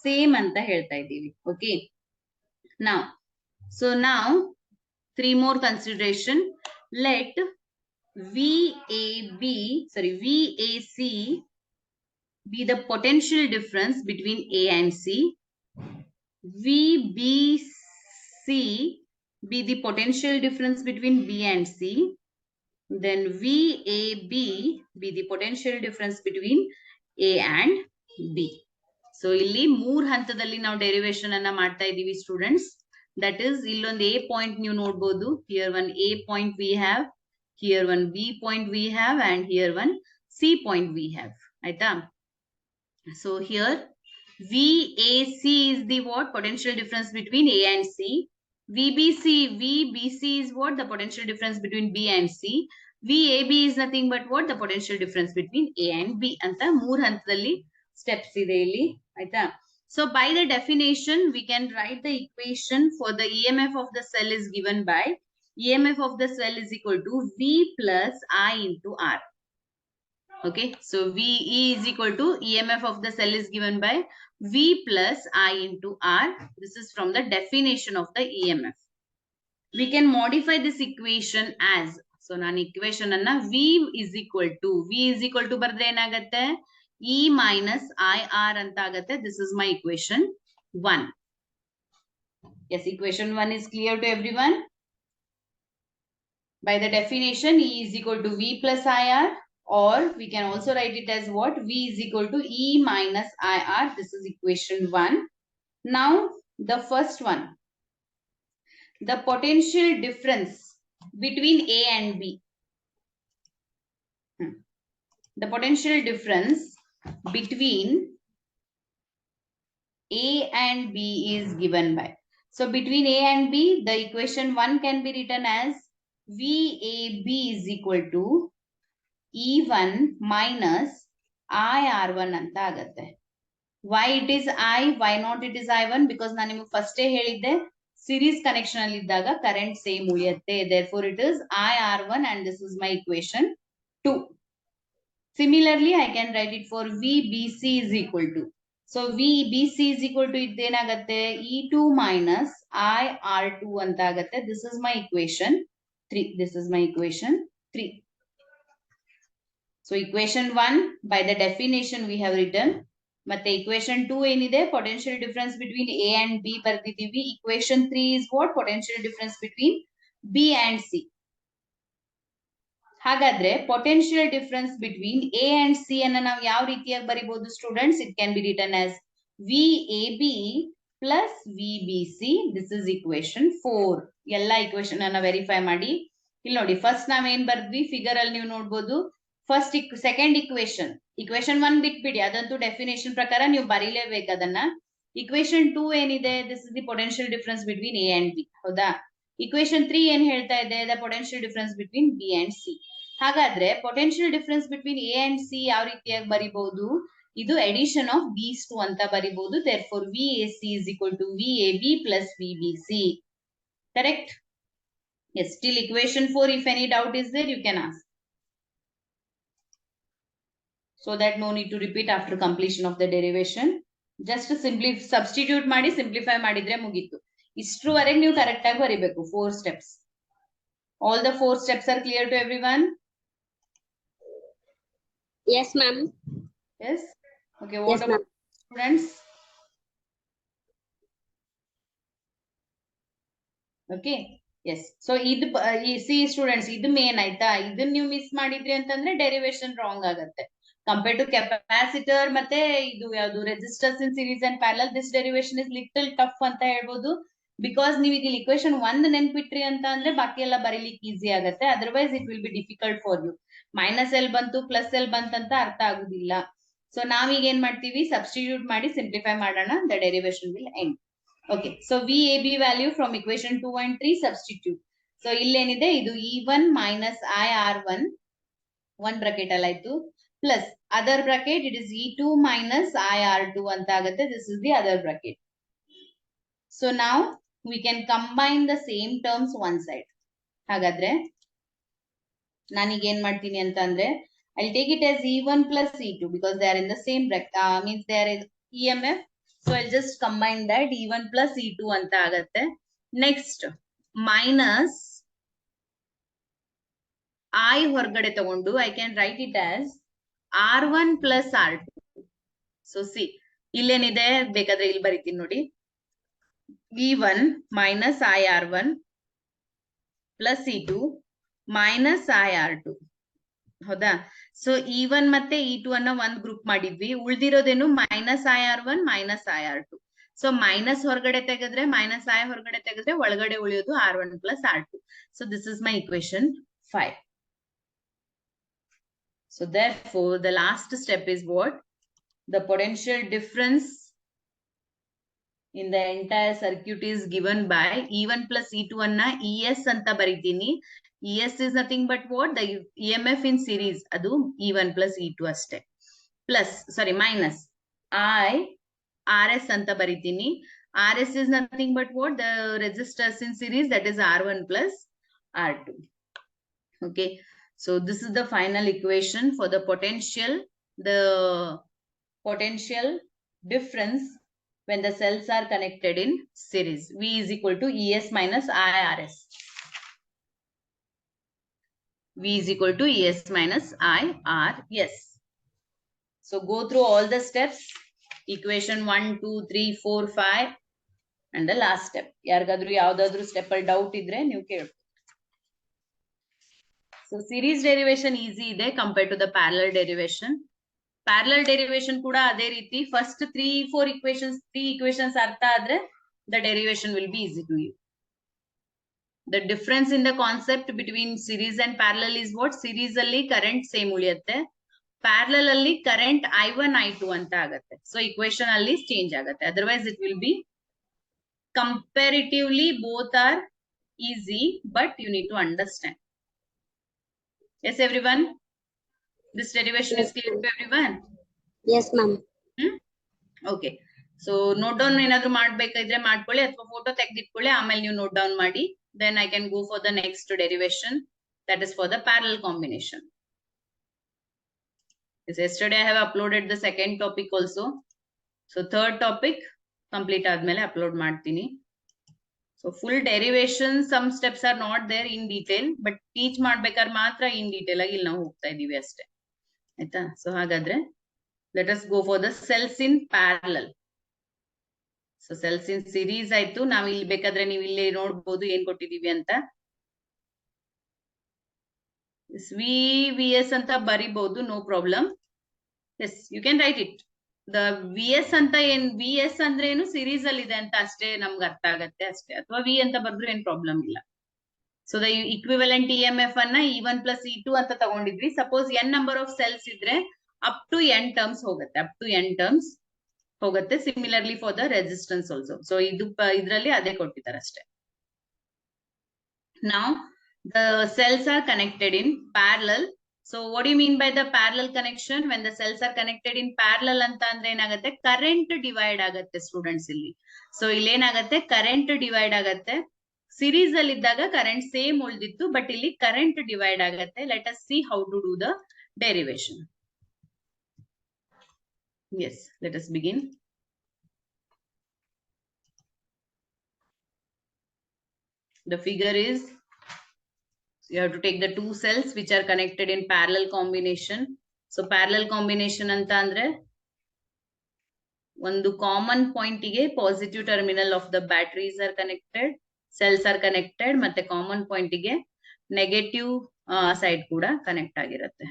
same ಅಂತ ಹೇಳ್ತಾ ಇದ್ದೀವಿ. Okay, now so now 3 more consideration. Let VAC be the potential difference between A and C. VBC be the potential difference between B and C. Then VAB be the potential difference between A and B. So ಇಲ್ಲಿ 3 ಹಂತದಲ್ಲಿ ನಾವು derivation ಅನ್ನ ಮಾಡ್ತಾ ಇದೀವಿ students. That is ಇಲ್ಲೊಂದು A point ನೀವು ನೋಡಬಹುದು. Here one A point we have, here one B point we have, and here one C point we have. ಆಯ್ತಾ? So here VAC is the what? Potential difference between A and C. VBC is what? The potential difference between B and C. VAB is nothing but what? The potential difference between A and B. ಅಂತ 3 ಹಂತದಲ್ಲಿ steps ಇದೆ ಇಲ್ಲಿ. ಆಯ್ತಾ? So by the definition, we can write the equation for the EMF of the cell is given by EMF of the cell is equal to V plus I into R. Okay, so VE is equal to EMF of the cell is given by V plus I into R. This is from the definition of the EMF. We can modify this equation as, so nan equation anna V is equal to bardre enagatte E minus IR anta agutte. This is my equation 1. Yes, equation 1 is clear to everyone. By the definition, E is equal to V plus IR, or we can also write it as what? V is equal to E minus IR. This is equation 1. Now, the first one, the potential difference between A and B. The potential difference between A and B is given by. So between A and B, the equation 1 can be written as VAB is equal to E1 minus IR1 anta agutte. Why it is I, why not it is I1? Because ನಾನು ನಿಮಗೆ ಫಸ್ಟೇ ಹೇಳಿದ್ದೆ series connection ಅಲ್ಲಿ ಇದ್ದಾಗ current same ಉಳಿಯುತ್ತೆ. Therefore it is IR1 and this is my equation 2. Similarly, I can write it for VBC is equal to. So VBC is equal to ಇದೇನಾಗತ್ತೆ E2 minus IR2 ಅಂತ ಆಗತ್ತೆ. This is my equation 3. This is my equation 3. So equation 1 by the definition we have written. ಮತ್ತೆ equation 2 ಏನಿದೆ potential difference between A and B ಬರ್ದಿದ್ದೀವಿ. Equation 3 is what? Potential difference between B and C. ಹಾಗಾದ್ರೆ potential difference between A and C ಅನ್ನ ನಾವು ಯಾವ ರೀತಿಯಾಗಿ ಬರಿಬಹುದು students? It can be written as VAB plus VBC. This is equation 4. ಎಲ್ಲ equation ಅನ್ನ verify ಮಾಡಿ. ಇಲ್ಲಿ ನೋಡಿ ಫಸ್ಟ್ ನಾವೇನ್ ಬರ್ದ್ವಿ ಫಿಗರ್ ಅಲ್ಲಿ ನೀವು ನೋಡ್ಬೋದು. ಫಸ್ಟ್ ಸೆಕೆಂಡ್ ಇಕ್ವೇಶನ್ 1 ಬಿಟ್ಬಿಡಿ, ಅದಂತೂ ಡೆಫಿನೇಷನ್ ಪ್ರಕಾರ ನೀವು ಬರೀಲೇಬೇಕು ಅದನ್ನ. ಇಕ್ವೇಶನ್ 2 ಏನಿದೆ, this is the potential difference between A and B, ಹೌದಾ? ಇಕ್ವೇಶನ್ 3 ಏನ್ ಹೇಳ್ತಾ ಇದೆ, the potential difference between B and C. ಹಾಗಾದ್ರೆ potential difference between A and C ಯಾವ ರೀತಿಯಾಗಿ ಬರಿಬಹುದು? ಇದು ಎಡಿಷನ್ ಆಫ್ ದೀಸ್ ಟು ಅಂತ ಬರಿಬಹುದು. therefore VAC is equal to VAB plus VBC. Correct? Yes. Till equation 4, if any doubt is there, you can ask. So that no need to repeat after completion of the derivation. Just simply substitute ಮಾಡಿ simplify ಮಾಡಿದ್ರೆ ಮುಗೀತು. ಇಷ್ಟರವರೆಗೆ ನೀವು correct ಆಗಿ ಬರಿಬೇಕು 4 steps. All the 4 steps are clear to everyone? Yes, ma'am. Yes. Okay. What Yes, about students? Okay. Yes. So ಇದು C students ಇದು main ಆಯ್ತಾ? ಇದನ್ನ ನೀವು ಮಿಸ್ ಮಾಡಿದ್ರಿ ಅಂತಂದ್ರೆ ಡೆರಿವೇಶನ್ ರಾಂಗ್ ಆಗುತ್ತೆ. ಕಂಪೇರ್ ಟು ಕೆಪಾಸಿಟರ್ ಮತ್ತೆ ಇದು ಯಾವುದು resistors in series and parallel, this derivation is little tough ಅಂತ ಹೇಳ್ಬೋದು. ಬಿಕಾಸ್ ನೀವು ಇಲ್ಲಿ ಇಕ್ವೇಶನ್ 1 ನೆನ್ಪಿಟ್ರಿ ಅಂತ ಅಂದ್ರೆ ಬಾಕಿ ಎಲ್ಲ ಬರೀಲಿಕ್ಕೆ ಈಸಿ ಆಗುತ್ತೆ. Otherwise it will be difficult for you. Minus L ಬಂತು ಪ್ಲಸ್ ಎಲ್ ಬಂತಂತ ಅರ್ಥ ಆಗುದಿಲ್ಲ. ಸೊ ನಾವೀಗ ಏನ್ ಮಾಡ್ತೀವಿ, ಸಬ್ಸ್ಟಿಟ್ಯೂಟ್ ಮಾಡಿ ಸಿಂಪ್ಲಿಫೈ ಮಾಡೋಣ. The derivation will end. Okay, so VAB value from equation 2 and 3 substitute. So illénide idu E1 minus IR1 one bracket allaytu plus other bracket it is E2 minus IR2 anta agutte. This is the other bracket. So now we can combine the same terms one side. Hagadre nanige en martini anta andre I'll take it as E1 plus E2 because they are in the same bracket, means there is EMF. So I'll just combine that. E1 plus E2 anta agatte. Next minus I ಹೊರಗಡೆ ತಗೊಂಡು I can write it as R1 plus R2. So see ಇಲ್ಲೇನಿದೆ ಬೇಕಾದ್ರೆ ಇಲ್ಲಿ ಬರಿತೀನಿ ನೋಡಿ. E1 minus IR1 plus E2 minus IR2. ಹೌದಾ? So E1 ಮತ್ತೆ E2 ಅನ್ನ ಒಂದ್ ಗ್ರೂಪ್ ಮಾಡಿದ್ವಿ. ಉಳಿದಿರೋದೇನು minus IR1 minus IR2. So minus ಹೊರಗಡೆ ತೆಗೆದ್ರೆ ಮೈನಸ್ I ಹೊರಗಡೆ ತೆಗೆದ್ರೆ ಒಳಗಡೆ ಉಳಿಯೋದು R1 plus R2. So this is my equation 5. So therefore the last step is what? The potential difference in the entire circuit is given by E1 plus E2 anna ES anta baritini. ES is nothing but what? The EMF in series, adu E1 plus E2 aste. Plus, sorry, minus I RS anta baritini. RS is nothing but what? The resistors in series, that is R1 plus R2. Okay. So this is the final equation for the potential difference when the cells are connected in series. V is equal to ES minus IRS. V is equal to ES minus IRS. So go through all the steps. Equation 1, 2, 3, 4, 5 and the last step. Yargadru yavadadru step al doubt idre ನೀವು ಕೇಳು. So series derivation easy ide compared to the parallel derivation. Parallel derivation kuda ade riti first 3 equations artha adre the derivation will be easy to you. The difference in the concept between series and parallel is what? Series alli current same uliyutte, parallel alli current I1 I2 anta agutte. So equation alli change agutte. Otherwise it will be comparatively both are easy, but you need to understand. Yes, everyone. This derivation is clear to everyone. Yes, ma'am. Okay, so note down ಏನಾದ್ರು ಮಾಡ್ಬೇಕಾದ್ರೆ ಮಾಡ್ಕೊಳ್ಳಿ, ಅಥವಾ photo ತೆಗೆದಿಟ್ಕೊಳ್ಳಿ, ಆಮೇಲೆ ನೀವು note down ಮಾಡಿ. Then I can go for the next derivation, that is for the parallel combination. Yesterday I have uploaded the second topic also. So third topic complete ಆದ್ಮೇಲೆ upload ಮಾಡ್ತೀನಿ. So full derivation, some steps are not there in detail, but teach ಮಾಡ್ಬೇಕಾದ್ರೆ ಮಾತ್ರ in detail ಆಗಿ ಇಲ್ಲಿ ನಾವು ಹೋಗ್ತಾ ಇದೀವಿ ಅಷ್ಟೇ, ಆಯ್ತಾ? ಸೊ ಹಾಗಾದ್ರೆ let us go for the cells in parallel. So cells in series ಆಯ್ತು. ನಾವು ಇಲ್ಲಿ ಬೇಕಾದ್ರೆ ನೀವು ಇಲ್ಲಿ ನೋಡ್ಬೋದು ಏನ್ ಕೊಟ್ಟಿದೀವಿ ಅಂತ. VS ಅಂತ ಬರಿಬಹುದು, no problem. Yes, you can write it. The VS ಅಂತ ಏನ್, VS ಅಂದ್ರೆ ಏನು, ಸಿರೀಸ್ ಅಲ್ಲಿ ಇದೆ ಅಂತ ಅಷ್ಟೇ ನಮ್ಗೆ ಅರ್ಥ ಆಗತ್ತೆ ಅಷ್ಟೇ, ಅಥವಾ V ಅಂತ ಬರ್ದ್ರು ಏನ್ ಪ್ರಾಬ್ಲಮ್ ಇಲ್ಲ. ಸೊ ದ ಇಕ್ವಿವೆಲೆಂಟ್ EMF ಅನ್ನ E1 plus E2 ಅಂತ ತಗೊಂಡಿದ್ವಿ. Suppose n number of cells ಇದ್ರೆ ಅಪ್ ಟು n ಟರ್ಮ್ಸ್ ಹೋಗುತ್ತೆ, ಅಪ್ ಟು n ಟರ್ಮ್ಸ್ ಹೋಗುತ್ತೆ. Similarly for the resistance also. So ಇದ್ರಲ್ಲಿ ಅದೇ ಕೊಟ್ಟಿದ್ದಾರೆ ಅಷ್ಟೇ. Now the cells are connected in parallel. So what do you mean by the parallel connection? When the cells are connected in parallel anta andre enagatte, current divide agatte students illi. So illi enagatte, current divide agatte. Series alli iddaga current same uldittu, but illi current divide agatte. Let us see how to do the derivation. Yes, let us begin. The figure is, you have to take the two cells which are connected in parallel combination. So parallel combination anta andre ಒಂದು common point ಗೆ positive terminal of the batteries are connected, cells are connected, ಮತ್ತೆ common point ಗೆ negative side ಕೂಡ connect ಆಗಿರುತ್ತೆ.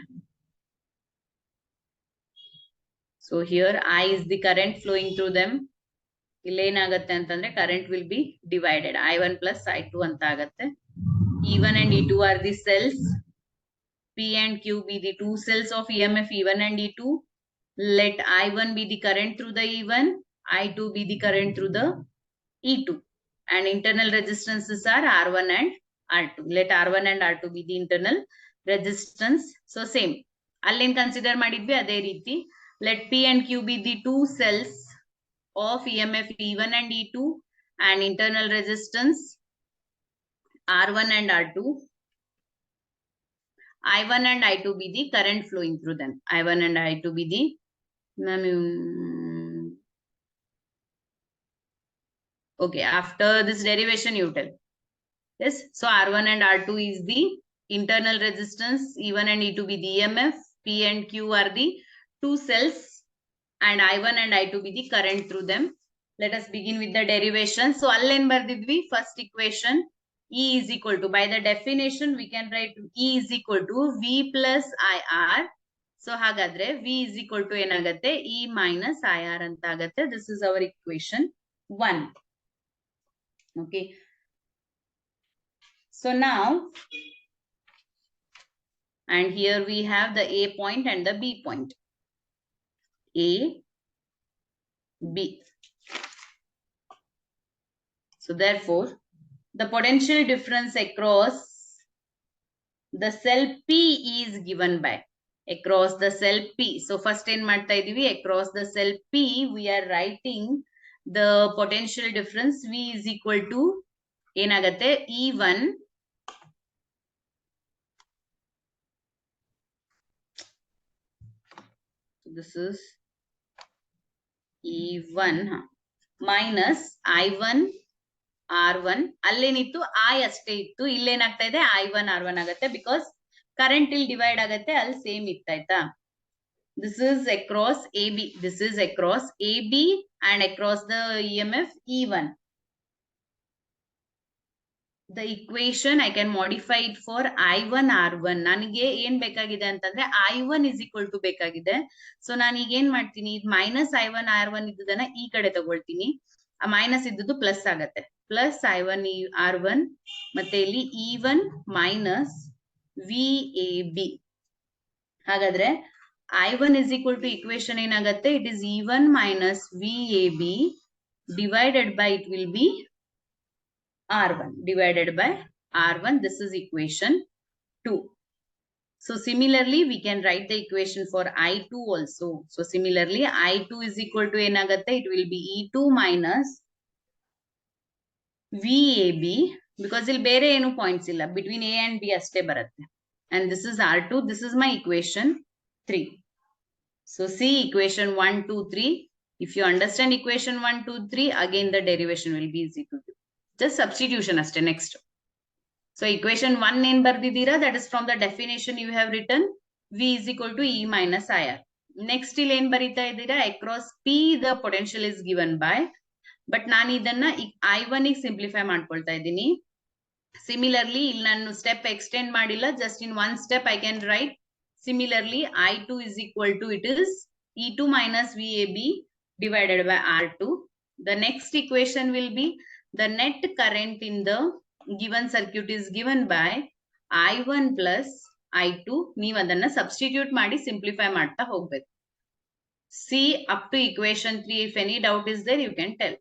So here I is the current flowing through them. ಇಲ್ಲೇನಾಗತ್ತೆ ಅಂತಂದ್ರೆ current will be divided, I1 plus I2 ಅಂತ ಆಗತ್ತೆ. E1 and E2 are the cells. P and Q be the two cells of EMF E1 and E2. Let I1 be the current through the E1, I2 be the current through the E2. And internal resistances are R1 and R2. Let R1 and R2 be the internal resistance. So same. Allin consider madidvi ade reeti. Let P and Q be the two cells of EMF E1 and E2, and internal resistance R1 and R2. I1 and I2 be the current flowing through them. I1 and I2 be the okay, after this derivation you tell. Yes, so R1 and R2 is the internal resistance, E1 and E2 be the EMF, P and Q are the two cells, and I1 and I2 be the current through them. Let us begin with the derivation. So allen bardidvi first equation, E is equal to, by the definition we can write E is equal to V plus IR. So hagadre V is equal to enagatte, E minus IR anta agatte. This is our equation 1. Okay. So now, and here we have the A point and the B point. A, B. So therefore, the potential difference across the cell P is given by, across the cell P. So first in ಮಾಡ್ತಾ ಇದೀವಿ, across the cell P we are writing the potential difference V is equal to ಏನಾಗತ್ತೆ, E1 this is E1 minus I1 R1. ಅಲ್ಲೇನಿತ್ತು I ಅಷ್ಟೇ ಇತ್ತು, ಇಲ್ಲೇನಾಗ್ತಾ ಇದೆ I1 R1 ಆಗತ್ತೆ, because current ಇಲ್ಲಿ divide ಆಗತ್ತೆ, ಅಲ್ಲಿ same ಇತ್ತಾಯ್ತಾ. This is across AB, this is across AB and across the EMF E1. The equation I can modify it for I1 R1. ನನಗೆ ಏನ್ ಬೇಕಾಗಿದೆ ಅಂತಂದ್ರೆ I1 is equal to ಬೇಕಾಗಿದೆ. So ನಾನು ಈಗ ಏನ್ ಮಾಡ್ತೀನಿ, ಮೈನಸ್ I1 R1 ಇದ್ದದನ್ನ ಈ ಕಡೆ ತಗೊಳ್ತೀನಿ, ಆ ಮೈನಸ್ ಇದ್ದದ್ದು ಪ್ಲಸ್ ಆಗತ್ತೆ, ಪ್ಲಸ್ I1 R1, ಮತ್ತೆ ಇಲ್ಲಿ E1 ಮೈನಸ್ VAB. ಹಾಗಾದ್ರೆ I1 is equal to equation ಏನಾಗತ್ತೆ, it is E1 minus VAB divided by, it will be R1 divided by R1. This is equation 2. So similarly, we can write the equation for I2 also. So similarly, I2 is equal to enagatte, it will be E2 minus VAB, because ಇಲ್ಲಿ ಬೇರೆ ಏನು points ಇಲ್ಲ, between A and B ಅಷ್ಟೇ ಬರುತ್ತೆ. And this is R2, this is my equation 3. So see equation 1, 2, 3. If you understand equation 1, 2, 3, again the derivation will be easy to do. Just substitution ಅಷ್ಟೇ next. So equation 1 ಏನ್ ಬರ್ದಿದ್ದೀರಾ, that is from the definition you have written, V is equal to E minus IR. Next ಇಲ್ಲಿ ಏನ್ ಬರೀತಾ ಇದ್ದೀರಾ, across P the potential is given by, but ನಾನು ಇದನ್ನ I1 ಗೆ simplify ಮಾಡ್ಕೊಳ್ತಾ ಇದ್ದೀನಿ. Similarly, ಇಲ್ಲಿ ನಾನು ಸ್ಟೆಪ್ ಎಕ್ಸ್ಟೆಂಡ್ ಮಾಡಿಲ್ಲ, just in one step I can write. Similarly, I2 is equal to, it is E2 minus VAB divided by R2. The next equation will be the net current in the given circuit is given by I1 plus I2. ನೀವು ಅದನ್ನ substitute ಮಾಡಿ simplify ಮಾಡ್ತಾ ಹೋಗ್ಬೇಕು. See up to equation 3. If any doubt is there, you can tell.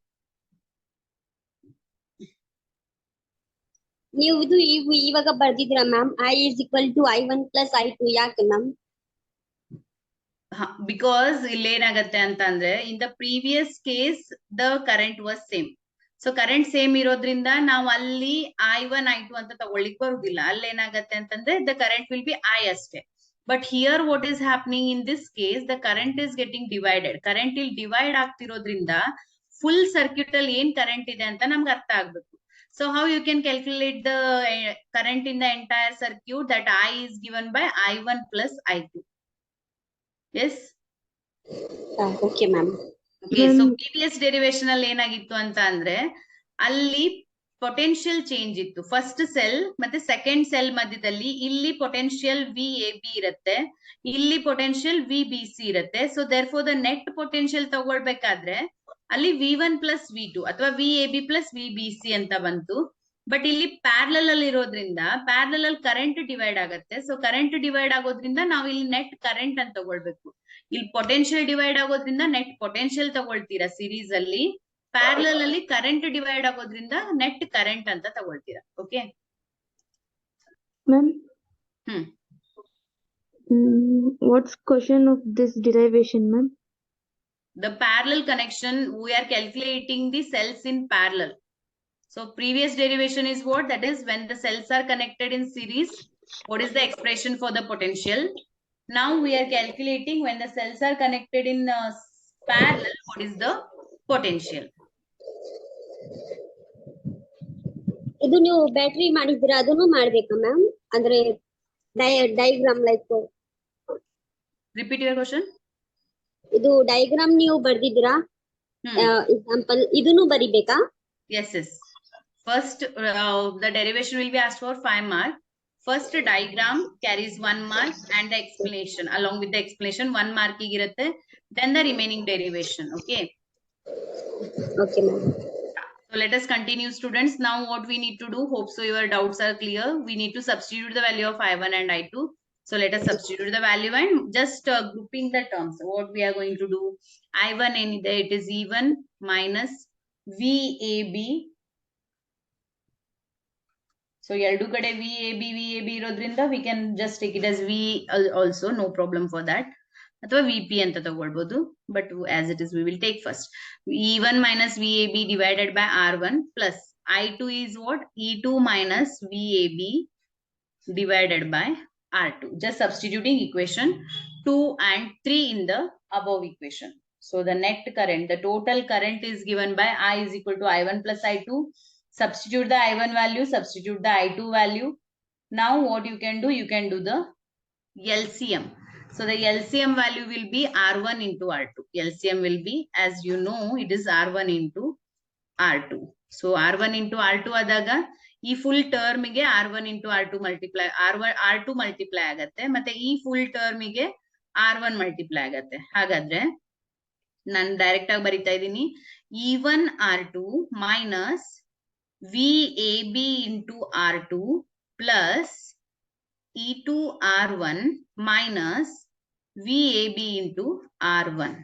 ನೀವು ಇದು ಇವಾಗ ಬರ್ದಿದ್ದೀರಾ ma'am, I is equal to I1 plus I2, ಯಾಕೆ ma'am? Because ಇಲ್ಲಿ ಏನಾಗತ್ತೆ ಅಂತ ಅಂದ್ರೆ, in the previous case the current was same. So current same ಇರೋದ್ರಿಂದ ನಾವು ಅಲ್ಲಿ I1 I2 ಅಂತ ತಗೊಳ್ಳಿಕ್ ಬರುದಿಲ್ಲ. ಅಲ್ಲಿ ಏನಾಗತ್ತೆ ಅಂತಂದ್ರೆ the current will be I ಅಷ್ಟೇ. But here what is happening in this case, the current is getting divided. Current ಇಲ್ಲಿ ಡಿವೈಡ್ ಆಗ್ತಿರೋದ್ರಿಂದ ಫುಲ್ ಸರ್ಕ್ಯೂಟ್ ಅಲ್ಲಿ ಏನ್ ಕರೆಂಟ್ ಇದೆ ಅಂತ ನಮ್ಗೆ ಅರ್ಥ ಆಗ್ಬೇಕು. So how you can calculate the current in the entire circuit, that I is given by I1 plus I2. Yes? Okay ma'am. Okay, so previous derivation ಅಲ್ಲಿ ಏನಾಗಿತ್ತು ಅಂತ ಅಂದ್ರೆ, ಅಲ್ಲಿ ಪೊಟೆನ್ಶಿಯಲ್ ಚೇಂಜ್ ಇತ್ತು. ಫಸ್ಟ್ ಸೆಲ್ ಮತ್ತೆ ಸೆಕೆಂಡ್ ಸೆಲ್ ಮಧ್ಯದಲ್ಲಿ ಇಲ್ಲಿ potential VAB ಇರುತ್ತೆ, ಇಲ್ಲಿ ಪೊಟೆನ್ಶಿಯಲ್ VBC ಇರುತ್ತೆ. So therefore the net potential ತಗೊಳ್ಬೇಕಾದ್ರೆ ಅಲ್ಲಿ V1 ಪ್ಲಸ್ V2 ಅಥವಾ VAB ಪ್ಲಸ್ VBC ಅಂತ ಬಂತು. ಬಟ್ ಇಲ್ಲಿ ಪ್ಯಾರಲಲ್ ಅಲ್ಲಿ ಇರೋದ್ರಿಂದ ಪ್ಯಾರಲಲ್ ಅಲ್ಲಿ ಕರೆಂಟ್ ಡಿವೈಡ್ ಆಗುತ್ತೆ. ಸೊ ಕರೆಂಟ್ ಡಿವೈಡ್ ಆಗೋದ್ರಿಂದ ನಾವು ಇಲ್ಲಿ ನೆಟ್ ಕರೆಂಟ್ ಅಂತ ತಗೊಳ್ಬೇಕು. ಇಲ್ಲಿ ಪೊಟೆನ್ಶಿಯಲ್ ಡಿವೈಡ್ ಆಗೋದ್ರಿಂದ ನೆಟ್ ಪೊಟೆನ್ಶಿಯಲ್ ತಗೊಳ್ತೀರಾ ಸೀರೀಸ್ ಅಲ್ಲಿ. ಪ್ಯಾರಲಲ್ ಅಲ್ಲಿ ಕರೆಂಟ್ ಡಿವೈಡ್ ಆಗೋದ್ರಿಂದ ನೆಟ್ ಕರೆಂಟ್ ಅಂತ ತಗೊಳ್ತೀರಾ. Okay ma'am, what's question of this derivation, ma'am? The parallel connection, we are calculating the cells in parallel. So previous derivation is what? That is when the cells are connected in series, what is the expression for the potential? Now we are calculating when the cells are connected in parallel, what is the potential? ಇದು ನೀವು battery ಮಾಡಿದ್ದೀರಾ, ಅದನ್ನು ಮಾಡ್ಬೇಕಾ ma'am? ಅಂದ್ರೆ diagram like. Repeat your question. ಇದು diagram ನೀವು ಬರ್ದಿದ್ದೀರಾ, example ಇದನ್ನು ಬರಿಬೇಕಾ? Yes, yes. First, the derivation will be asked for 5 marks. First diagram carries 1 mark and the explanation. Along with the explanation, 1 mark igirutte. Then the remaining derivation. Okay. Okay, ma'am. So let us continue, students. Now what we need to do, hope so your doubts are clear. We need to substitute the value of I1 and I2. So let us substitute the value and just grouping the terms. What we are going to do, I1 ಏನಿದೆ, it is E1 minus VAB. So ಎರಡು ಕಡೆ VAB ಇರೋದ್ರಿಂದ we can just take it as V also, no problem for that. ಅಥವಾ VP ಅಂತ ತಗೊಳ್ಬಹುದು, but as it is we will take first E1 minus VAB divided by R1 plus I2 is what? E2 minus VAB divided by R2. Just substituting equation 2 and 3 in the above equation. So the net current, the total current is given by I is equal to I1 plus I2. Substitute the I1 value, substitute the I2 value. Now what you can do the LCM. So the LCM value will be R1 into R2. LCM will be, as you know, it is R1 into R2. So R1 into R2 adaga ಈ full term ಗೆ R1 into R2 multiply R2 multiply ಆಗತ್ತೆ, ಮತ್ತೆ ಈ full term ಗೆ R1 multiply ಆಗತ್ತೆ. ಹಾಗಾದ್ರೆ ನಾನು direct ಆಗಿ ಬರಿತಾ ಇದ್ದೀನಿ, E1 R2 minus VAB into R2 plus E2 R1 minus VAB into R1.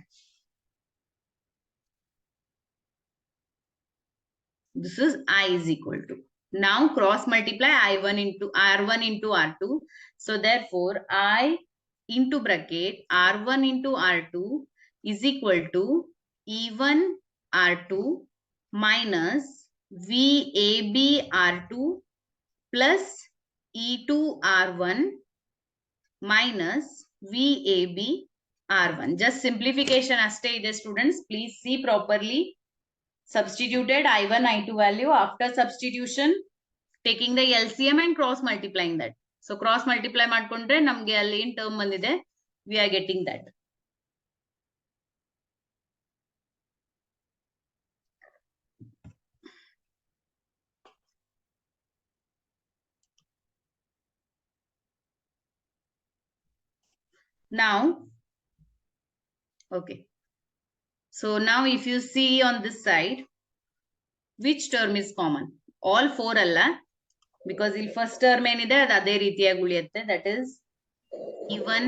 This is I is equal to. Now cross multiply I1 into R1 into R2. So therefore I into bracket R1 into R2 is equal to E1 R2 minus VAB R2 plus E2 R1 minus VAB R1. Just simplification aste ide students. Please see properly. Substituted I1, I2 value. After substitution, taking the LCM and cross multiplying that. So cross multiply ಮಾಡ್ಕೊಂಡ್ರೆ ನಮ್ಗೆ ಅಲ್ಲಿ ಏನ್ term ಬಂದಿದೆ, we are getting that. Now, okay. So now if you see on this side, which term is common? All four alla, because il first term ಏನಿದೆ ಅದು ಅದೇ ರೀತಿಯಾಗಿ ಉಳಿಯುತ್ತೆ. That is E1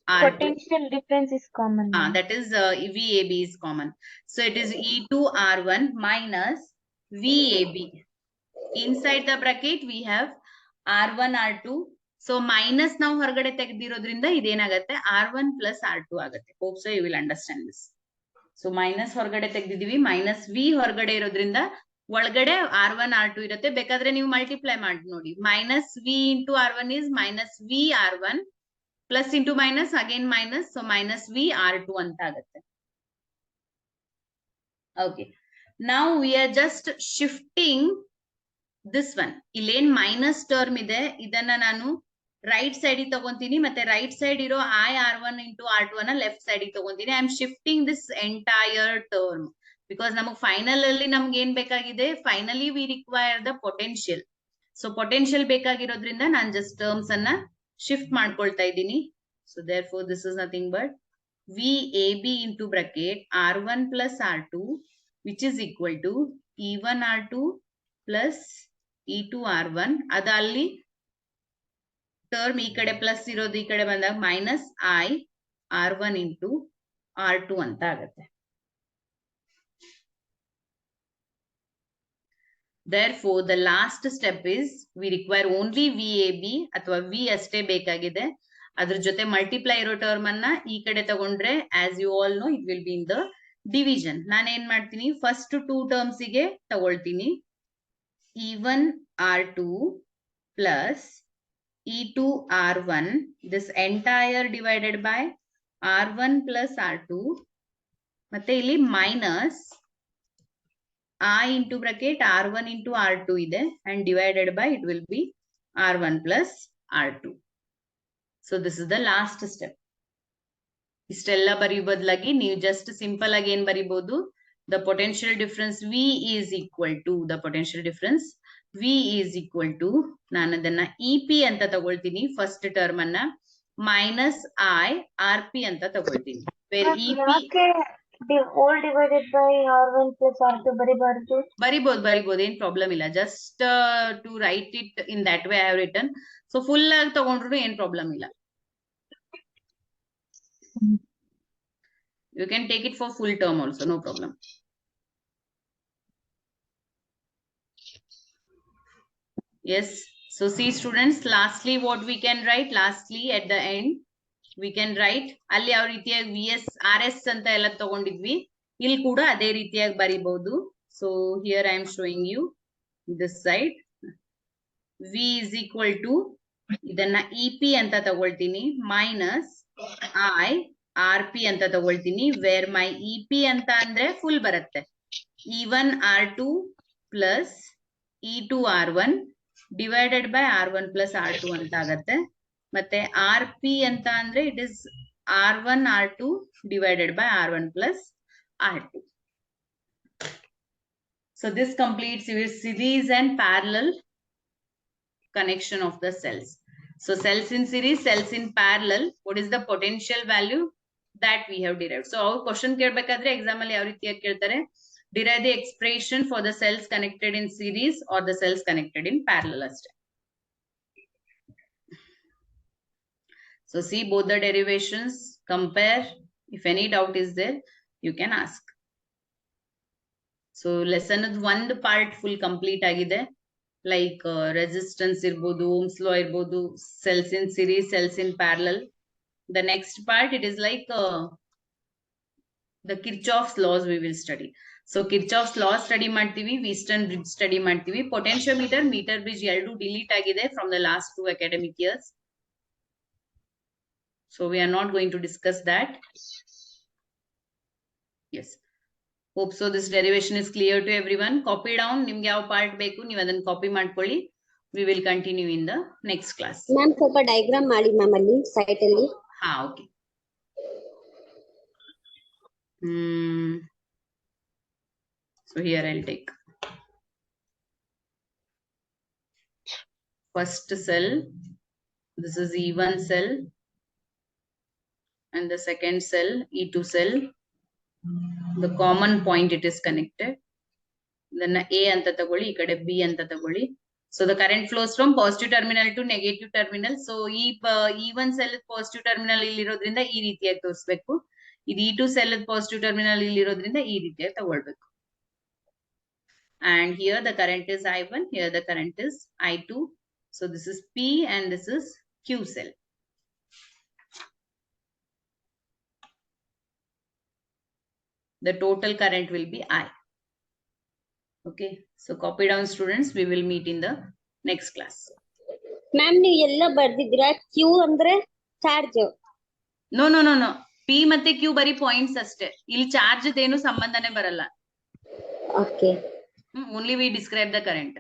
R2. Potential difference is common. That is VAB is common. So it is E2 R1 minus VAB. Inside the bracket we have R1 R2. So minus ನಾವು ಹೊರಗಡೆ ತೆಗೆದಿರೋದ್ರಿಂದ ಇದೇನಾಗುತ್ತೆ R1 plus R2 ಆಗುತ್ತೆ. Hope so you will understand this. So minus ಹೊರಗಡೆ ತೆಗೆದಿದ್ದೀವಿ, minus V ಹೊರಗಡೆ ಇರೋದ್ರಿಂದ ಒಳಗಡೆ R1 R2 ಇರುತ್ತೆ. ಬೇಕಾದ್ರೆ ನೀವು ಮಲ್ಟಿಪ್ಲೈ ಮಾಡಿ ನೋಡಿ. Minus V into R1 is minus V R1 plus into minus again minus, so minus V R2 ಅಂತ ಆಗುತ್ತೆ. Okay. Now we are just shifting this one. ಇಲ್ಲೇನ್ ಮೈನಸ್ ಟರ್ಮ್ ಇದೆ ಇದನ್ನ ನಾನು ರೈಟ್ ಸೈಡ್ ತಗೊಂತೀನಿ, ಮತ್ತೆ ರೈಟ್ ಸೈಡ್ ಇರೋ I R1 into R2 ಅನ್ನ ಲೆಫ್ಟ್ ಸೈಡ್ ತಗೊಂತೀನಿ. I am shifting this entire term because ನಮಗೆ ಫೈನಲ್ ಅಲ್ಲಿ ನಮ್ಗೆ ಏನ್ ಬೇಕಾಗಿದೆ, finally we require the potential. So potential ಬೇಕಾಗಿರೋದ್ರಿಂದ ನಾನು ಜಸ್ಟ್ ಟರ್ಮ್ಸ್ ಅನ್ನ ಶಿಫ್ಟ್ ಮಾಡ್ಕೊಳ್ತಾ ಇದ್ದೀನಿ. So therefore this is nothing but VAB into bracket R1 plus R2 which is equal to E1 R2 plus E2 R1. ಅದಲ್ಲಿ term ಈ ಕಡೆ plus ಇರೋದು ಈ ಕಡೆ ಬಂದಾಗ minus I R1 into R2 ಅಂತ ಆಗುತ್ತೆ. Therefore the last step is we require only VAB ಅಥವಾ V ಅಷ್ಟೇ ಬೇಕಾಗಿದೆ. ಅದ್ರ ಜೊತೆ ಮಲ್ಟಿಪ್ಲೈ ಇರೋ ಟರ್ಮ್ ಅನ್ನ ಈ ಕಡೆ ತಗೊಂಡ್ರೆ as you all know it will be in the division. ನಾನು ಏನ್ ಮಾಡ್ತೀನಿ, ಫಸ್ಟ್ ಟೂ ಟರ್ಮ್ಸ್ ಗೆ ತಗೊಳ್ತೀನಿ. E1 R2 plus E2 R1, this entire divided by R1 plus R2, ಮತ್ತೆ ಇಲ್ಲಿ minus I into bracket R1 into R2 ಇದೆ and divided by it will be R1 plus R2. So this is the last step. ಇಷ್ಟೆಲ್ಲ ಬರೆಯೋ ಬದಲಾಗಿ ನೀವು just simple ಆಗಿ ಏನ್ ಬರಿಬಹುದು, the potential difference V is equal to, the potential difference V is equal to, ನಾನು ಅದನ್ನ EP ಅಂತ ತಗೊಳ್ತೀನಿ ಫಸ್ಟ್ ಟರ್ಮ್ ಅನ್ನ, ಮೈನಸ್ I RP ಅಂತ ತಗೊಳ್ತೀನಿ. where EP All divided by R1 plus R2 ಬರಿಬಾರ್ದು? ಬರಿಬಹುದು, ಏನ್ ಪ್ರಾಬ್ಲಮ್ ಇಲ್ಲ. Just to write it in that way I have written. So full ಆಗಿ ತಗೊಂಡ್ರು ಏನ್ ಪ್ರಾಬ್ಲಮ್ ಇಲ್ಲ. You can take it for full term also, no problem. Yes. So see students, lastly what we can write, lastly at the end we can write, ಅಲ್ಲಿ ಯಾವ ರೀತಿಯಾಗಿ VS RS ಅಂತ ಎಲ್ಲ ತಗೊಂಡಿದ್ವಿ, ಇಲ್ಲಿ ಕೂಡ ಅದೇ ರೀತಿಯಾಗಿ ಬರಿಬಹುದು. So here I am showing you this side. V is equal to, ಇದನ್ನ EP ಅಂತ ತಗೊಳ್ತೀನಿ, ಮೈನಸ್ I RP ಅಂತ ತಗೊಳ್ತೀನಿ, where my EP ಅಂತ ಅಂದ್ರೆ ಫುಲ್ ಬರುತ್ತೆ. E1 R2 plus E2 R1 divided by R1 plus R2 ಅಂತ ಆಗತ್ತೆ. ಮತ್ತೆ RP ಅಂತ ಅಂದ್ರೆ it is R1 R2 divided by R1 plus R2. So this completes your series and parallel connection of the cells. So cells in series, cells in parallel, what is the potential value that we have derived? So our question ಕೇಳಬೇಕಾದ್ರೆ exam ಅಲ್ಲಿ ಯಾವ ರೀತಿಯಾಗಿ ಕೇಳ್ತಾರೆ, derive the expression for the cells connected in series or the cells connected in parallel ಅಷ್ಟೇ. So see both the derivations, compare. If any doubt is there, you can ask. So lesson one part full complete ಆಗಿದೆ. Like resistance ಇರ್ಬೋದು, Ohm's law ಇರ್ಬೋದು, cells in series, cells in parallel. The next part, it is like the Kirchhoff's laws we will study. So Kirchhoff's laws study ಮಾಡ್ತೀವಿ, Wheatstone bridge study ಮಾಡ್ತೀವಿ, potentiometer, meter bridge ಎರಡು delete ಆಗಿದೆ from the last 2 academic years. So we are not going to discuss that. Yes. Hope so this derivation is clear to everyone. Copy down, ನಿಮ್ಗೆ ಯಾವ part ಬೇಕು ನೀವು ಅದನ್ನ copy ಮಾಡ್ಕೊಳ್ಳಿ. We will continue in the next class. Ma'am ಸ್ವಲ್ಪ diagram ಮಾಡಿ ma'am ಅಲ್ಲಿ site ಅಲ್ಲಿ. ಹಾ, okay. So here I'll take first cell. This is E1 cell and the second cell E2 cell. The common point it is connected. Then A anta tagoli, ikade B anta tagoli. So the current flows from positive terminal to negative terminal. So E1 cell positive terminal illi irodrinda ee ರೀತಿಯಾಗಿ ತೋರಿಸಬೇಕು. ಇದು E2 cell positive terminal illi irodrinda ee ರೀತಿಯಾಗಿ ತಗೊಳ್ಳಬೇಕು. And here the current is I1, here the current is I2. So this is P and this is Q cell. The total current will be I. Okay, so copy down students. We will meet in the next class. Ma'am ನೀವು ಎಲ್ಲ ಬರ್ದಿದ್ದೀರಾ? Q ಅಂದ್ರೆ charge. No, no, no, no. P ಮತ್ತೆ Q ಬರೀ points ಅಷ್ಟೇ. ಇಲ್ಲಿ charge ಏನು ಸಂಬಂಧನೇ ಬರಲ್ಲ. Okay. Only we describe the current.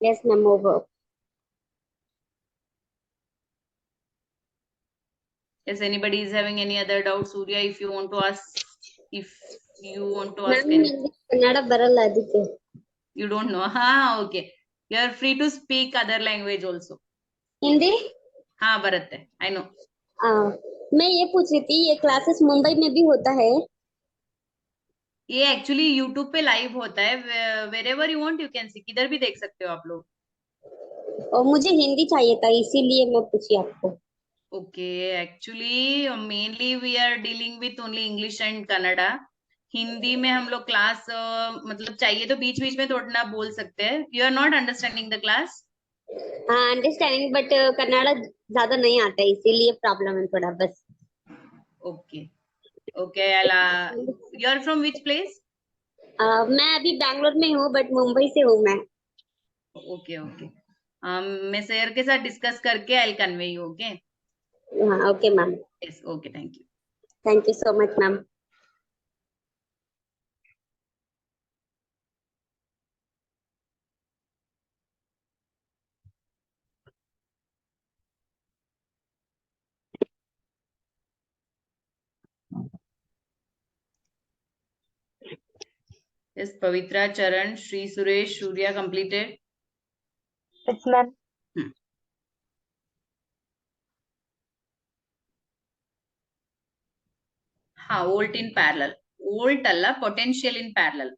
Yes, ma'am, over. Yes, anybody is having any other doubt? Surya, if you want to ask, ma'am ನನಗೆ ಕನ್ನಡ ಬರಲ್ಲ ಅದಕ್ಕೆ. You don't know? Ha, okay. You are free to speak other language also. Hindi? हाँ बरते, I know. मैं ये पूछ रही थी, ये क्लासेस मुंबई में भी होता है? ये एक्चुअली YouTube पे लाइव होता है. Wherever you want you can see. किधर भी देख सकते हो आप लोग. और मुझे हिंदी चाहिए था इसीलिए मैं पूछी आपको. Okay, actually mainly we are dealing with only English and Kannada. Hindi में हम लोग क्लास मतलब चाहिए तो बीच बीच में थोड़ा बोल सकते हैं. You are not understanding the class? हाँ अंडरस्टैंडिंग बट कन्नड़ा ज्यादा नहीं आता है इसीलिए प्रॉब्लम है थोड़ा बस. Okay, okay. You are from which place? मैं अभी बैंगलोर में हूँ बट मुंबई से हूँ मैं. Okay, okay. मैं सर के साथ डिस्कस करके I'll convey you. Okay. हाँ okay ma'am. Yes, okay. Thank you. Thank you so much ma'am. Yes, Pavitra, Charan, Shri, Suresh, Surya completed. Yes, ma'am. हाँ, volt in parallel. Volt Allah, potential in parallel.